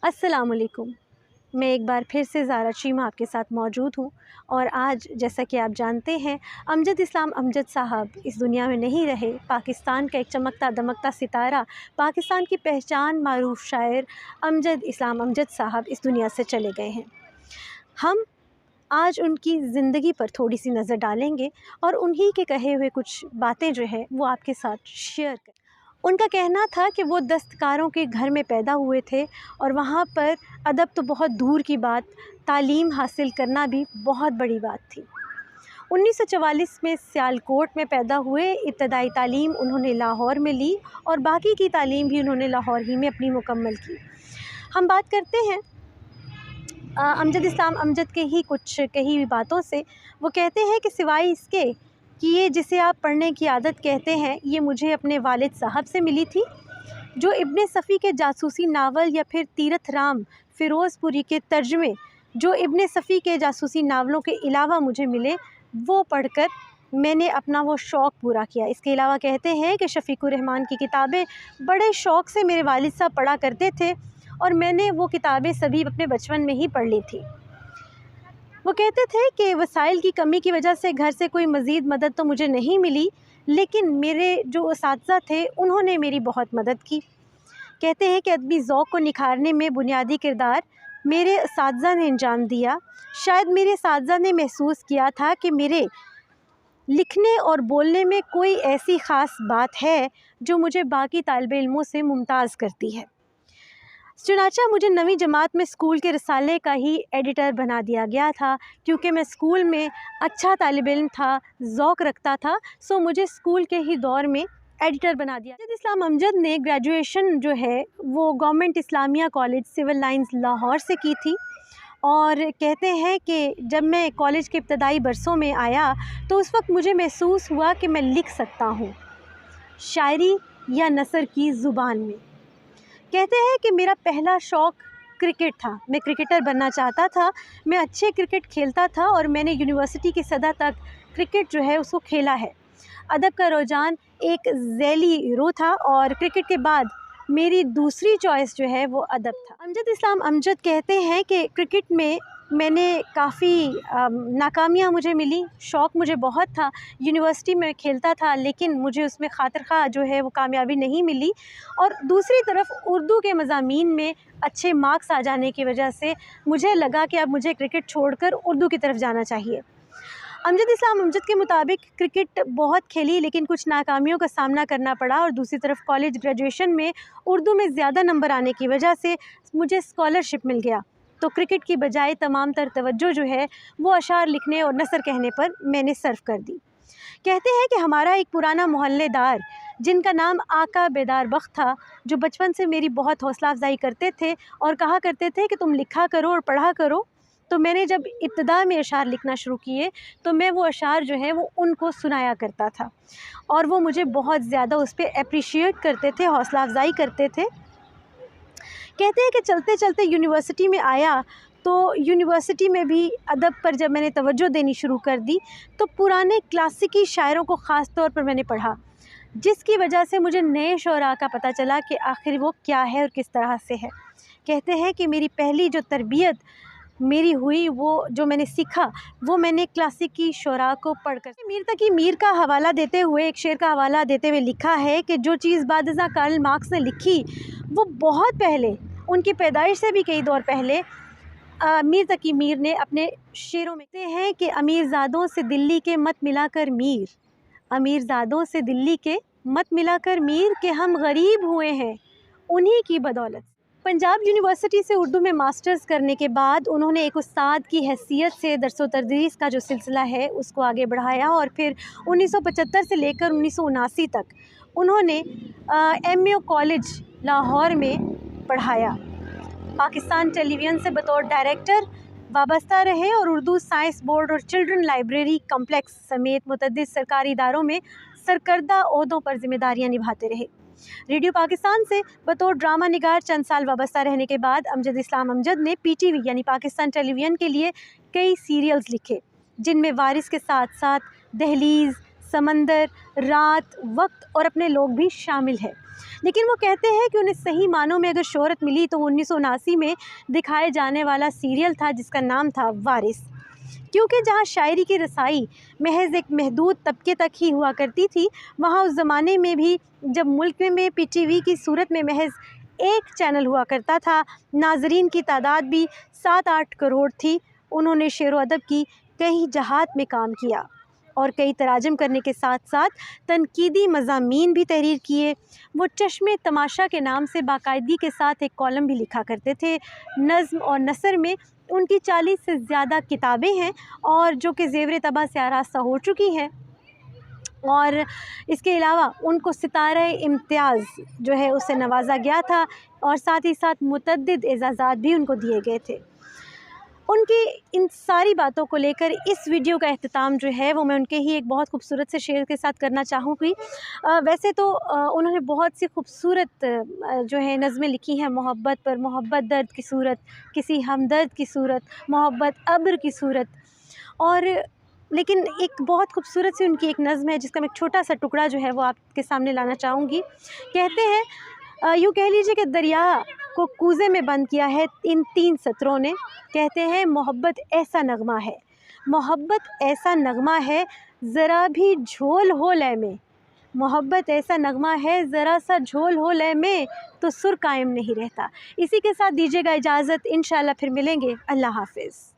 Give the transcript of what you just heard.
अस्सलामुअलैकुम। मैं एक बार फिर से ज़ारा चीमा आपके साथ मौजूद हूँ और आज जैसा कि आप जानते हैं अमजद इस्लाम अमजद साहब इस दुनिया में नहीं रहे। पाकिस्तान का एक चमकता दमकता सितारा, पाकिस्तान की पहचान, मारूफ शायर अमजद इस्लाम अमजद साहब इस दुनिया से चले गए हैं। हम आज उनकी ज़िंदगी पर थोड़ी सी नज़र डालेंगे और उन्हीं के कहे हुए कुछ बातें जो है वो आपके साथ शेयर करें। उनका कहना था कि वो दस्तकारों के घर में पैदा हुए थे और वहाँ पर अदब तो बहुत दूर की बात, तालीम हासिल करना भी बहुत बड़ी बात थी। 1944 में सियालकोट में पैदा हुए। इब्तदाई तालीम उन्होंने लाहौर में ली और बाकी की तालीम भी उन्होंने लाहौर ही में अपनी मुकम्मल की। हम बात करते हैं अमजद इस्लाम अमजद के ही कुछ कही हुई बातों से। वो कहते हैं कि सिवाय इसके कि ये जिसे आप पढ़ने की आदत कहते हैं, ये मुझे अपने वालिद साहब से मिली थी, जो इब्ने सफ़ी के जासूसी नावल या फिर तीरथ राम फ़िरोज़पुरी के तर्जुमे जो इब्ने सफ़ी के जासूसी नावलों के अलावा मुझे मिले, वो पढ़कर मैंने अपना वो शौक़ पूरा किया। इसके अलावा कहते हैं कि शफ़ीकुर रहमान की किताबें बड़े शौक़ से मेरे वालिद साहब पढ़ा करते थे और मैंने वो किताबें सभी अपने बचपन में ही पढ़ ली थी। वो कहते थे कि वसाइल की कमी की वजह से घर से कोई मज़ीद मदद तो मुझे नहीं मिली, लेकिन मेरे जो असातिज़ा थे उन्होंने मेरी बहुत मदद की। कहते हैं कि अदबी ज़ौक़ को निखारने में बुनियादी किरदार मेरे असातिज़ा ने अंजाम दिया। शायद मेरे असातिज़ा ने महसूस किया था कि मेरे लिखने और बोलने में कोई ऐसी ख़ास बात है जो मुझे बाकी तालिबे इल्मों से मुमताज़ करती है। चुनांचे मुझे 9वीं जमात में स्कूल के रिसाले का ही एडिटर बना दिया गया था, क्योंकि मैं स्कूल में अच्छा तालिब इल्म था, ज़ौक़ रखता था, सो मुझे स्कूल के ही दौर में एडिटर बना दिया। अमजद इस्लाम अमजद ने ग्रेजुएशन जो है वो Government Islamia College Civil Lines Lahore से की थी और कहते हैं कि जब मैं कॉलेज के इब्तदाई बरसों में आया तो उस वक्त मुझे महसूस हुआ कि मैं लिख सकता हूँ शायरी या नसर की ज़ुबान में। कहते हैं कि मेरा पहला शौक़ क्रिकेट था। मैं क्रिकेटर बनना चाहता था। मैं अच्छे क्रिकेट खेलता था और मैंने यूनिवर्सिटी की सतह तक क्रिकेट जो है उसको खेला है। अदब का रुझान एक ज़ैली रो था और क्रिकेट के बाद मेरी दूसरी चॉइस जो है वो अदब था। अमजद इस्लाम अमजद कहते हैं कि क्रिकेट में मैंने काफ़ी नाकामियाँ मुझे मिली। शौक़ मुझे बहुत था, यूनिवर्सिटी में खेलता था, लेकिन मुझे उसमें खातिर ख़्वाह जो है वो कामयाबी नहीं मिली और दूसरी तरफ उर्दू के मज़ामीन में अच्छे मार्क्स आ जाने की वजह से मुझे लगा कि अब मुझे क्रिकेट छोड़कर उर्दू की तरफ जाना चाहिए। अमजद इस्लाम अमजद के मुताबिक क्रिकेट बहुत खेली, लेकिन कुछ नाकामियों का सामना करना पड़ा और दूसरी तरफ कॉलेज ग्रेजुएशन में उर्दू में ज़्यादा नंबर आने की वजह से मुझे स्कॉलरशिप मिल गया, तो क्रिकेट की बजाय तमाम तर तवज्जो जो है वो अशार लिखने और नसर कहने पर मैंने सर्फ कर दी। कहते हैं कि हमारा एक पुराना मोहल्लेदार जिनका नाम आका बेदार बख्त था, जो बचपन से मेरी बहुत हौसला अफजाई करते थे और कहा करते थे कि तुम लिखा करो और पढ़ा करो, तो मैंने जब इब्तिदा में अशार लिखना शुरू किए तो मैं वो अशार जो है वो उनको सुनाया करता था और वो मुझे बहुत ज़्यादा उस पर अप्रिशिएट करते थे, हौसला अफजाई करते थे। कहते हैं कि चलते चलते यूनिवर्सिटी में आया तो यूनिवर्सिटी में भी अदब पर जब मैंने तवज्जो देनी शुरू कर दी तो पुराने क्लासिकी शायरों को ख़ास तौर पर मैंने पढ़ा, जिसकी वजह से मुझे नए शोरा का पता चला कि आखिर वो क्या है और किस तरह से है। कहते हैं कि मेरी पहली जो तरबियत मेरी हुई, वो जो मैंने सीखा वो मैंने क्लासिकी शोरा को पढ़कर। मीर तकी मीर का हवाला देते हुए, एक शेर का हवाला देते हुए लिखा है कि जो चीज़ बादशाह कार्ल मार्क्स ने लिखी वो बहुत पहले, उनकी पैदाइश से भी कई दौर पहले मीर तकी मीर ने अपने शेरों में कहते हैं कि अमीरज़ादों से दिल्ली के मत मिलाकर मीर, अमीरज़ादों से दिल्ली के मत मिलाकर मीर, के हम गरीब हुए हैं उन्हीं की बदौलत। पंजाब यूनिवर्सिटी से उर्दू में मास्टर्स करने के बाद उन्होंने एक उस्ताद की हैसियत से दरसो तदरीस का जो सिलसिला है उसको आगे बढ़ाया और फिर 1975 से लेकर 1979 तक उन्होंने MA कॉलेज लाहौर में पढ़ाया। पाकिस्तान टेलीविज़न से बतौर डायरेक्टर वाबस्ता रहे और उर्दू साइंस बोर्ड और चिल्ड्रन लाइब्रेरी कम्प्लेक्स समेत मुतअद्दिद सरकारी इदारों में सरकर्दा ओहदों पर जिम्मेदारियां निभाते रहे। रेडियो पाकिस्तान से बतौर ड्रामा निगार चंद साल वाबस्ता रहने के बाद अमजद इस्लाम अमजद ने PTV यानी पाकिस्तान टेलीविज़न के लिए कई सीरियल्स लिखे, जिनमें वारिस के साथ साथ दहलीज़, समंदर, रात, वक्त और अपने लोग भी शामिल है। लेकिन वो कहते हैं कि उन्हें सही मानों में अगर शोहरत मिली तो 1979 में दिखाए जाने वाला सीरियल था जिसका नाम था वारिस। क्योंकि जहाँ शायरी की रसाई महज एक महदूद तबके तक ही हुआ करती थी, वहाँ उस ज़माने में भी जब मुल्क में पीटीवी की सूरत में महज एक चैनल हुआ करता था, नाजरीन की तादाद भी 7-8 करोड़ थी। उन्होंने शेर व अदब की कई जहात में काम किया और कई तराजम करने के साथ साथ तनकीदी मज़ामीन भी तहरीर किए। वो चश्मे तमाशा के नाम से बाकायदगी के साथ एक कॉलम भी लिखा करते थे। नज़्म और नसर में उनकी 40 से ज़्यादा किताबें हैं और जो कि ज़ेवर तबा से आरास्ता हो चुकी हैं। और इसके अलावा उनको सितारे इम्तियाज़ जो है उससे नवाजा गया था और साथ ही साथ मुतअद्दिद एजाज़ात भी उनको दिए गए थे। उनकी इन सारी बातों को लेकर इस वीडियो का एख्तिताम जो है वो मैं उनके ही एक बहुत खूबसूरत से शेर के साथ करना चाहूँगी। वैसे तो उन्होंने बहुत सी खूबसूरत जो है नज़में लिखी हैं मोहब्बत पर, मोहब्बत दर्द की सूरत, किसी हमदर्द की सूरत, मोहब्बत अब्र की सूरत। और लेकिन एक बहुत खूबसूरत सी उनकी एक नज़्म है जिसका मैं एक छोटा सा टुकड़ा जो है वो आपके सामने लाना चाहूँगी। कहते हैं, यूँ कह लीजिए कि दरिया को कूज़े में बंद किया है इन 3 सत्रों ने। कहते हैं मोहब्बत ऐसा नगमा है, मोहब्बत ऐसा नगमा है ज़रा भी झोल हो लय में, मोहब्बत ऐसा नगमा है ज़रा सा झोल हो लय में तो सुर कायम नहीं रहता। इसी के साथ दीजिएगा इजाज़त, इंशाअल्लाह फिर मिलेंगे। अल्लाह हाफ़िज़।